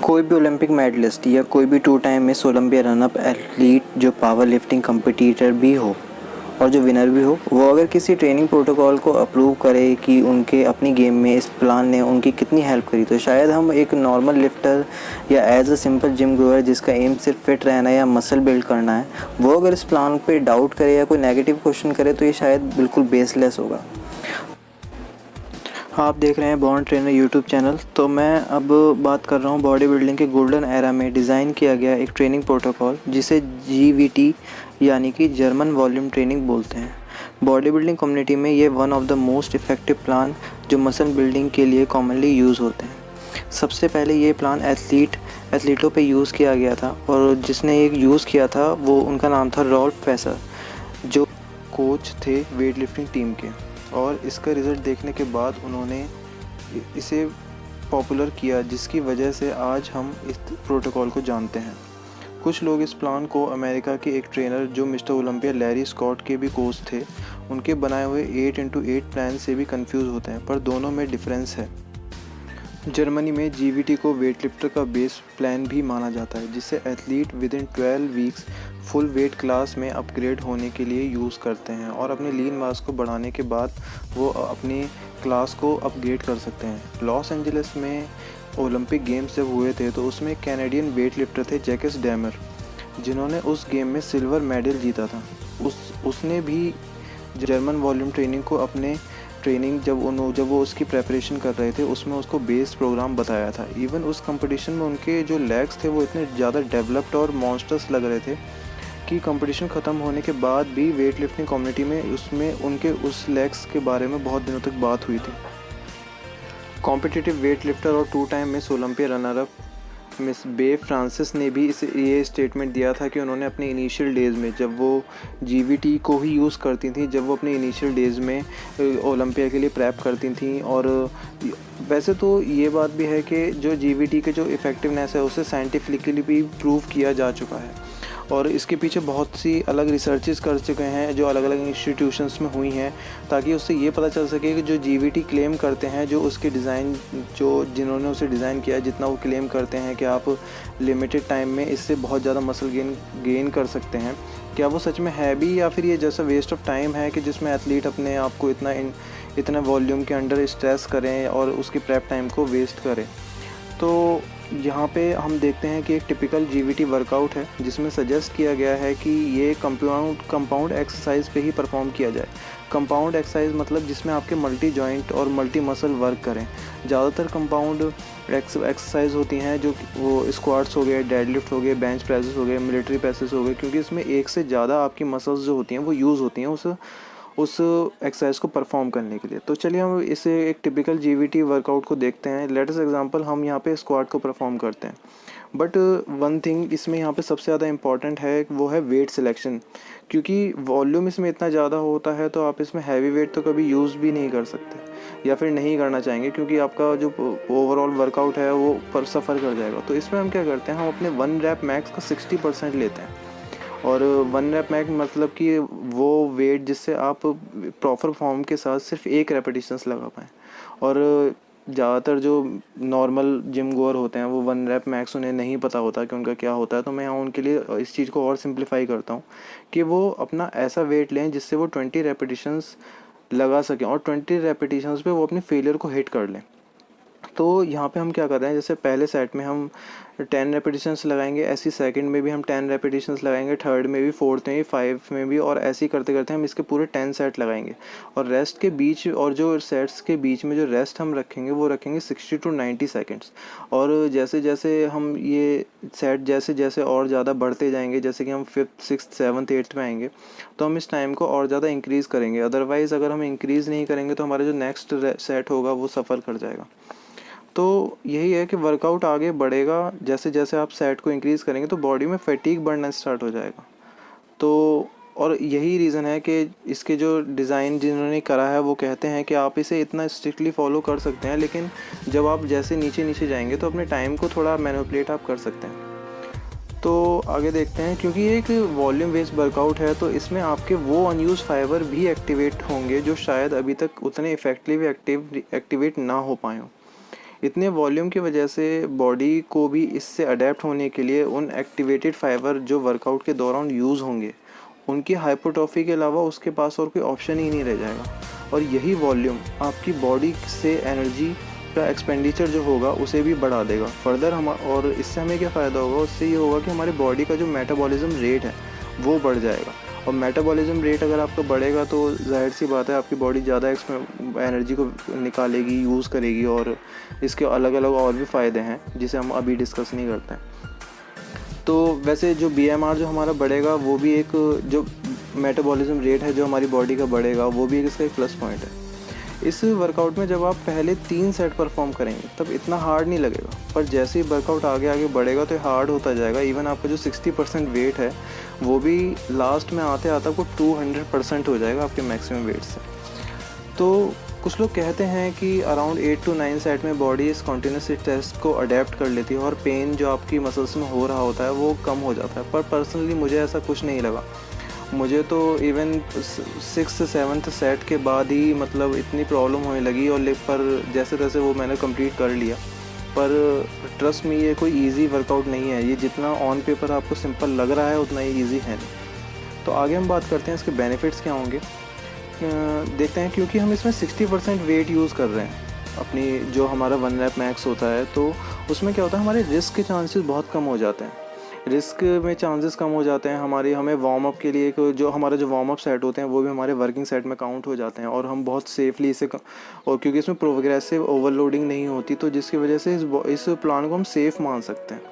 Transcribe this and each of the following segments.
कोई भी Olympic medallist या कोई भी 2 time miss Olympia run up athlete जो पावर लिफ्टिंग कंपटीटर भी हो और जो विनर भी हो, वो अगर किसी ट्रेनिंग प्रोटोकॉल को अप्रूव करे कि उनके अपनी गेम में इस प्लान ने उनकी कितनी हेल्प करी, तो शायद हम एक नॉर्मल लिफ्टर या as a simple gym goer जिसका एम सिर्फ फिट रहना या मसल बिल्ड करना है, वो अगर इस प्लान पे डाउट करे या कोई नेगेटिव क्वेश्चन करे तो ये शायद बिल्कुल बेसलेस होगा। आप देख रहे हैं बॉर्न ट्रेनर यूट्यूब चैनल। तो मैं अब बात कर रहा हूँ बॉडी बिल्डिंग के गोल्डन एरा में डिज़ाइन किया गया एक ट्रेनिंग प्रोटोकॉल जिसे GVT यानी कि जर्मन वॉल्यूम ट्रेनिंग बोलते हैं। बॉडी बिल्डिंग कम्युनिटी में ये one of the most effective plan जो मसल बिल्डिंग के लिए कॉमनली यूज़ होते हैं। सबसे पहले ये प्लान एथलीटों पे यूज़ किया गया था और जिसने एक यूज़ किया था वो उनका नाम था रॉल्फ फेसर, जो कोच थे वेट लिफ्टिंग टीम के। और इसका रिज़ल्ट देखने के बाद उन्होंने इसे पॉपुलर किया, जिसकी वजह से आज हम इस प्रोटोकॉल को जानते हैं। कुछ लोग इस प्लान को अमेरिका के एक ट्रेनर जो मिस्टर ओलंपिया लैरी स्कॉट के भी कोच थे, उनके बनाए हुए 8x8 प्लान से भी कंफ्यूज होते हैं, पर दोनों में डिफरेंस है। जर्मनी में GVT को वेटलिफ्टर का बेस प्लान भी माना जाता है, जिसे athlete with in 12 weeks full weight class में अपग्रेड होने के लिए यूज़ करते हैं और अपने लीन मास को बढ़ाने के बाद वो अपनी क्लास को अपग्रेड कर सकते हैं। लॉस एंजलिस में ओलंपिक गेम्स जब हुए थे तो उसमें कैनेडियन वेट लिफ्टर थे जैकस डैमर, जिन्होंने उस गेम में सिल्वर मेडल जीता था। उसने भी जर्मन वॉल्यूम ट्रेनिंग को अपने ट्रेनिंग जब वो उसकी प्रेपरेशन कर रहे थे उसमें उसको बेस प्रोग्राम बताया था। इवन उस कंपटीशन में उनके जो लेग्स थे वो इतने ज़्यादा डेवलप्ड और मॉन्स्टर्स लग रहे थे कि कंपटीशन ख़त्म होने के बाद भी वेट लिफ्टिंग कम्युनिटी में उसमें उनके उस लेग्स के बारे में बहुत दिनों तक बात हुई थी। कॉम्पिटिटिव वेट लिफ्टर और 2 time miss Olympia runner up miss Bev Francis ने भी ये स्टेटमेंट दिया था कि उन्होंने अपने इनिशियल डेज़ में, जब वो GVT को ही यूज़ करती थी, जब वो अपने इनिशियल डेज़ में ओलंपिया के लिए प्रेप करती थी। और वैसे तो ये बात भी है कि जो GVT के जो इफ़ेक्टिवनेस है उसे साइंटिफिकली भी प्रूव किया जा चुका है और इसके पीछे बहुत सी अलग रिसर्चेस कर चुके हैं जो अलग अलग इंस्टीट्यूशंस में हुई हैं, ताकि उससे ये पता चल सके कि जो GVT क्लेम करते हैं, जो उसके डिज़ाइन जिन्होंने उसे डिज़ाइन किया, जितना वो क्लेम करते हैं कि आप लिमिटेड टाइम में इससे बहुत ज़्यादा मसल गेन कर सकते हैं, क्या वो सच में है भी या फिर ये जैसा वेस्ट ऑफ टाइम है कि जिसमें एथलीट अपने आप को इतना वॉल्यूम के अंडर स्ट्रेस करें और उसकी प्रेप टाइम को वेस्ट करें। तो यहाँ पे हम देखते हैं कि एक टिपिकल GVT वर्कआउट है जिसमें सजेस्ट किया गया है कि ये कंपाउंड एक्सरसाइज पे ही परफॉर्म किया जाए। कंपाउंड एक्सरसाइज मतलब जिसमें आपके मल्टी जॉइंट और मल्टी मसल वर्क करें। ज़्यादातर कंपाउंड एक्सरसाइज होती हैं जो वो स्क्वाट्स हो गए, डेडलिफ्ट हो गए, बेंच प्रेसेस हो गए, मिलिट्री प्रेसेस हो गए, क्योंकि इसमें एक से ज़्यादा आपकी मसल्स जो होती हैं वो यूज़ होती हैं उस एक्सरसाइज को परफॉर्म करने के लिए। तो चलिए हम इसे एक टिपिकल GVT वर्कआउट को देखते हैं। लेटेस्ट एग्जांपल, हम यहाँ पे स्क्वाट को परफॉर्म करते हैं, बट वन थिंग इसमें यहाँ पे सबसे ज़्यादा इंपॉर्टेंट है वो है वेट सिलेक्शन, क्योंकि वॉल्यूम इसमें इतना ज़्यादा होता है तो आप इसमें हैवी वेट तो कभी यूज़ भी नहीं कर सकते या फिर नहीं करना चाहेंगे, क्योंकि आपका जो ओवरऑल वर्कआउट है वो पर सफ़र कर जाएगा। तो इसमें हम क्या करते हैं, हम अपने 1 रैप मैक्स का 60% लेते हैं। और 1 रैप मैक्स मतलब कि वो वेट जिससे आप प्रॉपर फॉर्म के साथ सिर्फ 1 रेपिटेशंस लगा पाएँ। और ज़्यादातर जो नॉर्मल जिम गोअर होते हैं वो 1 रैप मैक्स उन्हें नहीं पता होता कि उनका क्या होता है। तो मैं यहाँ उनके लिए इस चीज़ को और सिंप्लीफाई करता हूँ कि वो अपना ऐसा वेट लें जिससे वो 20 रेपिटेशंस लगा सकें और 20 रेपिटेशंस पे वो अपने फेलियर को हिट कर लें। तो यहाँ पे हम क्या कर रहे हैं, जैसे पहले सेट में हम 10 रेपिटेशंस लगाएंगे, ऐसी सेकंड में भी हम 10 रेपिटेशंस लगाएंगे, थर्ड में भी, फोर्थ में भी, 5 में भी, और ऐसे ही करते करते हम इसके पूरे 10 सेट लगाएंगे। और रेस्ट के बीच और जो सेट्स के बीच में जो रेस्ट हम रखेंगे वो रखेंगे 60 to 90 सेकेंड्स। और जैसे जैसे हम ये सेट जैसे जैसे और ज़्यादा बढ़ते जाएंगे, जैसे कि हम 5th 6th 7th 8th में आएंगे तो हम इस टाइम को और ज़्यादा इंक्रीज़ करेंगे। अदरवाइज़ अगर हम इंक्रीज़ नहीं करेंगे तो हमारा जो नेक्स्ट सेट होगा वो सफ़र कर जाएगा। तो यही है कि वर्कआउट आगे बढ़ेगा, जैसे जैसे आप सेट को इंक्रीज़ करेंगे तो बॉडी में फैटीग बढ़ना स्टार्ट हो जाएगा। तो और यही रीज़न है कि इसके जो डिज़ाइन जिन्होंने करा है वो कहते हैं कि आप इसे इतना स्ट्रिक्टली फॉलो कर सकते हैं, लेकिन जब आप जैसे नीचे नीचे जाएंगे तो अपने टाइम को थोड़ा मैनिपुलेट आप कर सकते हैं। तो आगे देखते हैं, क्योंकि ये एक वॉल्यूम बेस्ड वर्कआउट है तो इसमें आपके वो अनयूज फाइबर भी एक्टिवेट होंगे जो शायद अभी तक उतने इफेक्टिवली एक्टिवेट ना हो पाए हों। इतने वॉल्यूम की वजह से बॉडी को भी इससे अडेप्ट होने के लिए उन एक्टिवेटेड फाइबर जो वर्कआउट के दौरान यूज़ होंगे उनकी हाइपोट्रोफी के अलावा उसके पास और कोई ऑप्शन ही नहीं रह जाएगा। और यही वॉल्यूम आपकी बॉडी से एनर्जी का एक्सपेंडिचर जो होगा उसे भी बढ़ा देगा फर्दर। और इससे हमें क्या फ़ायदा होगा, उससे ये होगा कि हमारे बॉडी का जो मेटाबॉलिज्म रेट है वो बढ़ जाएगा। और मेटाबॉलिज्म रेट अगर आपका बढ़ेगा तो जाहिर सी बात है आपकी बॉडी ज़्यादा एनर्जी को निकालेगी, यूज़ करेगी। और इसके अलग अलग और भी फ़ायदे हैं जिसे हम अभी डिस्कस नहीं करते हैं। तो वैसे जो BMR जो हमारा बढ़ेगा वो भी एक, जो मेटाबॉलिज्म रेट है जो हमारी बॉडी का बढ़ेगा वो भी इसका एक प्लस पॉइंट है। इस वर्कआउट में जब आप पहले 3 सेट परफॉर्म करेंगे तब इतना हार्ड नहीं लगेगा, पर जैसे ही वर्कआउट आगे आगे बढ़ेगा तो हार्ड होता जाएगा। इवन आपका जो 60% वेट है वो भी लास्ट में आते आते आपको 200% हो जाएगा आपके मैक्सिमम वेट से। तो कुछ लोग कहते हैं कि अराउंड 8 to 9 सेट में बॉडी इस कॉन्टीन्यूस टेस्ट को अडेप्ट कर लेती है और पेन जो आपकी मसल्स में हो रहा होता है वो कम हो जाता है। पर पर्सनली मुझे ऐसा कुछ नहीं लगा। मुझे तो इवन 6th 7th सेट के बाद ही मतलब इतनी प्रॉब्लम होने लगी। और पर जैसे तैसे वो मैंने कंप्लीट कर लिया। पर ट्रस्ट में ये कोई इजी वर्कआउट नहीं है, ये जितना ऑन पेपर आपको सिंपल लग रहा है उतना ही ईजी है नहीं। तो आगे हम बात करते हैं इसके बेनिफिट्स क्या होंगे, देखते हैं। क्योंकि हम इसमें 60% वेट यूज़ कर रहे हैं अपनी, जो हमारा 1 रैप मैक्स होता है, तो उसमें क्या होता है हमारे रिस्क के चांसेस बहुत कम हो जाते हैं। रिस्क में चांसेस कम हो जाते हैं हमें वार्म अप के लिए जो हमारे जो वार्म अप सेट होते हैं वो भी हमारे वर्किंग सेट में काउंट हो जाते हैं और हम बहुत सेफली इसे, और क्योंकि इसमें प्रोग्रेसिव ओवरलोडिंग नहीं होती तो जिसकी वजह से इस प्लान को हम सेफ़ मान सकते हैं।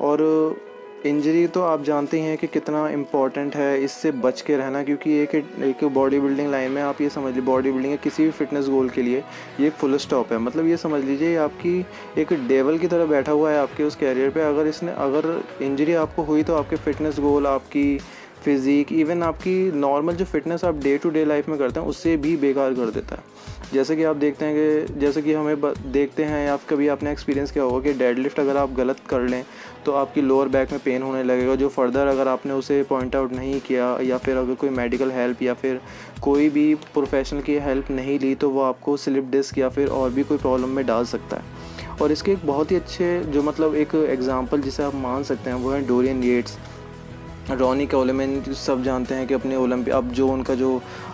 और इंजरी तो आप जानते हैं कि कितना इम्पॉर्टेंट है इससे बच के रहना, क्योंकि एक बॉडी बिल्डिंग लाइन में आप ये समझ लीजिए, बॉडी बिल्डिंग है किसी भी फिटनेस गोल के लिए ये फुल स्टॉप है। मतलब ये समझ लीजिए आपकी एक डेवल की तरह बैठा हुआ है आपके उस कैरियर पे। अगर इंजरी आपको हुई तो आपके फिटनेस गोल, आपकी फिज़िक, इवन आपकी नॉर्मल जो फिटनेस आप डे टू डे लाइफ में करते हैं उससे भी बेकार कर देता है। जैसे कि आप देखते हैं कि जैसे कि हमें देखते हैं, या कभी आपने एक्सपीरियंस किया होगा कि डेडलिफ्ट अगर आप गलत कर लें तो आपकी लोअर बैक में पेन होने लगेगा, जो फर्दर अगर आपने उसे पॉइंट आउट नहीं किया या फिर अगर कोई मेडिकल हेल्प या फिर कोई भी प्रोफेशनल की हेल्प नहीं ली तो वो आपको स्लिप डिस्क या फिर और भी कोई प्रॉब्लम में डाल सकता है। और इसके एक बहुत ही अच्छे जो मतलब एक एग्जाम्पल जिसे आप मान सकते हैं वो है डोरियन येट्स। रॉनी कोलेमैन सब जानते हैं कि अपने अब जो उनका जो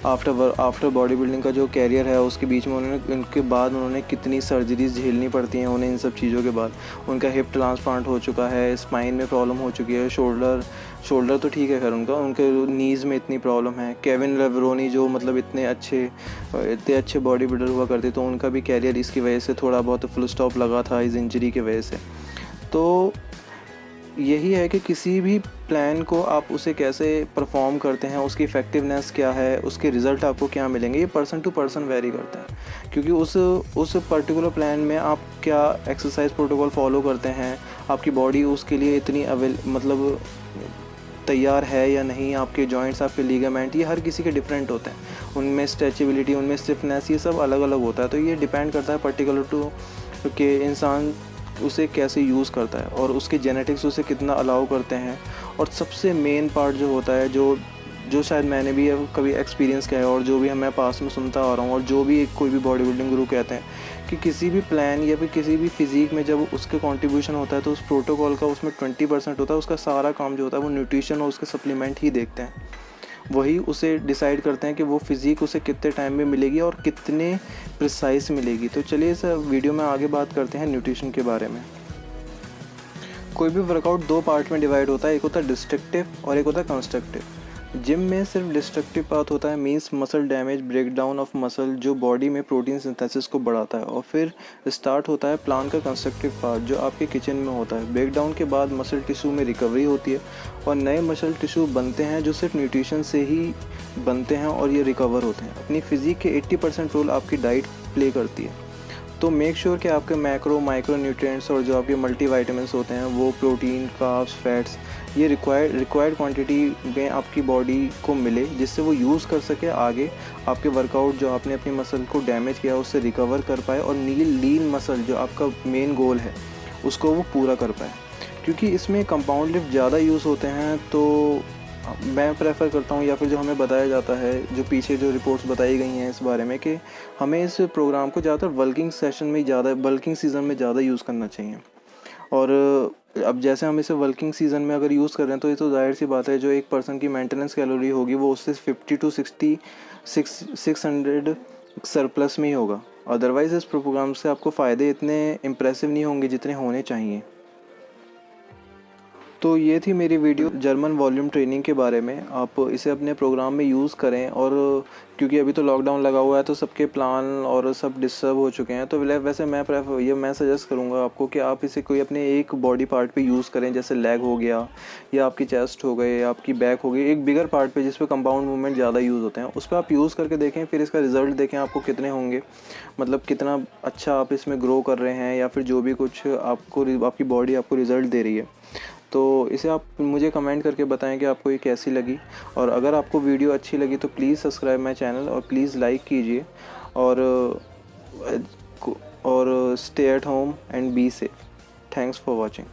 आफ्टर बॉडी बिल्डिंग का जो कैरियर है उसके बीच में उनके बाद उन्होंने कितनी सर्जरीज झेलनी पड़ती हैं उन्हें। इन सब चीज़ों के बाद उनका हिप ट्रांसप्लांट हो चुका है, स्पाइन में प्रॉब्लम हो चुकी है, शोल्डर तो ठीक है खैर उनके नीज़ में इतनी प्रॉब्लम है। केविन लेवरोनी जो मतलब इतने अच्छे बॉडी बिल्डर हुआ करते तो उनका भी कैरियर इसकी वजह से थोड़ा बहुत फुल स्टॉप लगा था इस इंजरी की वजह से। तो यही है कि किसी भी प्लान को आप उसे कैसे परफॉर्म करते हैं, उसकी इफ़ेक्टिवनेस क्या है, उसके रिज़ल्ट आपको क्या मिलेंगे, ये पर्सन टू पर्सन वेरी करता है। क्योंकि उस पर्टिकुलर प्लान में आप क्या एक्सरसाइज प्रोटोकॉल फॉलो करते हैं, आपकी बॉडी उसके लिए इतनी मतलब तैयार है या नहीं, आपके जॉइंट्स, आपके लीगामेंट, ये हर किसी के डिफरेंट होते हैं। उनमें स्ट्रेचेबिलिटी, उनमें स्टिफनेस, ये सब अलग अलग होता है। तो ये डिपेंड करता है पर्टिकुलर टू कि इंसान उसे कैसे यूज़ करता है और उसके जेनेटिक्स उसे कितना अलाउ करते हैं। और सबसे मेन पार्ट जो होता है, जो शायद मैंने भी कभी एक्सपीरियंस किया है और जो भी मैं पास में सुनता आ रहा हूँ और जो भी कोई भी बॉडी बिल्डिंग गुरु कहते हैं कि किसी भी प्लान या फिर किसी भी फिज़ीक में जब उसके कंट्रीब्यूशन होता है तो उस प्रोटोकॉल का उसमें 20% होता है। उसका सारा काम जो होता है वो न्यूट्रिशन और उसके सप्लीमेंट ही देखते हैं। वही उसे डिसाइड करते हैं कि वो फिज़ीक उसे कितने टाइम में मिलेगी और कितने प्रिसाइज मिलेगी। तो चलिए इस वीडियो में आगे बात करते हैं न्यूट्रिशन के बारे में। कोई भी वर्कआउट 2 पार्ट में डिवाइड होता है, एक होता है डिस्ट्रक्टिव और एक होता है कंस्ट्रक्टिव। जिम में सिर्फ डिस्ट्रक्टिव पार्ट होता है, means muscle damage, breakdown of muscle जो बॉडी में प्रोटीन सिंथेसिस को बढ़ाता है। और फिर स्टार्ट होता है प्लान का कंस्ट्रक्टिव पार्ट जो आपके किचन में होता है। ब्रेकडाउन के बाद मसल टिश्यू में रिकवरी होती है और नए मसल टिश्यू बनते हैं जो सिर्फ न्यूट्रिशन से ही बनते हैं और ये रिकवर होते हैं। अपनी फिज़ीक के 80% रोल आपकी डाइट प्ले करती है। तो मेक श्योर कि आपके मैक्रो माइक्रो न्यूट्रिएंट्स और जो आपके मल्टीविटामिन्स होते हैं वो प्रोटीन, कार्ब्स, फैट्स, ये रिक्वायर्ड क्वांटिटी में आपकी बॉडी को मिले, जिससे वो यूज़ कर सके आगे आपके वर्कआउट जो आपने अपनी मसल को डैमेज किया उससे रिकवर कर पाए और लीन मसल जो आपका मेन गोल है उसको वो पूरा कर पाए। क्योंकि इसमें कंपाउंड लिफ्ट ज़्यादा यूज़ होते हैं तो मैं प्रेफर करता हूँ, या फिर जो हमें बताया जाता है, जो पीछे जो रिपोर्ट्स बताई गई हैं इस बारे में, कि हमें इस प्रोग्राम को ज़्यादातर बल्किंग सेशन में ज़्यादा, बल्किंग सीज़न में ज़्यादा यूज़ करना चाहिए। और अब जैसे हम इसे वर्किंग सीज़न में अगर यूज़ कर रहे हैं तो ये तो जाहिर सी बात है, जो एक पर्सन की मेंटेनेंस कैलोरी होगी वो उससे 50 to 600 सरप्लस में ही होगा। अदरवाइज़ इस प्रोग्राम से आपको फ़ायदे इतने इम्प्रेसिव नहीं होंगे जितने होने चाहिए। तो ये थी मेरी वीडियो जर्मन वॉल्यूम ट्रेनिंग के बारे में। आप इसे अपने प्रोग्राम में यूज़ करें, और क्योंकि अभी तो लॉकडाउन लगा हुआ है तो सबके प्लान और सब डिस्टर्ब हो चुके हैं, तो वैसे मैं सजेस्ट करूँगा आपको कि आप इसे कोई अपने एक बॉडी पार्ट पे यूज़ करें, जैसे लेग हो गया, या आपकी चेस्ट हो गई, या आपकी बैक हो गई, एक बिगर पार्ट पे जिस पे कंपाउंड मूवमेंट ज़्यादा यूज़ होते हैं, उस पर आप यूज़ करके देखें। फिर इसका रिज़ल्ट देखें आपको कितने होंगे, मतलब कितना अच्छा आप इसमें ग्रो कर रहे हैं, या फिर जो भी कुछ आपकी बॉडी आपको रिज़ल्ट दे रही है। तो इसे आप मुझे कमेंट करके बताएं कि आपको ये कैसी लगी। और अगर आपको वीडियो अच्छी लगी तो प्लीज़ सब्सक्राइब माय चैनल, और प्लीज़ लाइक कीजिए, और stay at home and be safe. Thanks for watching.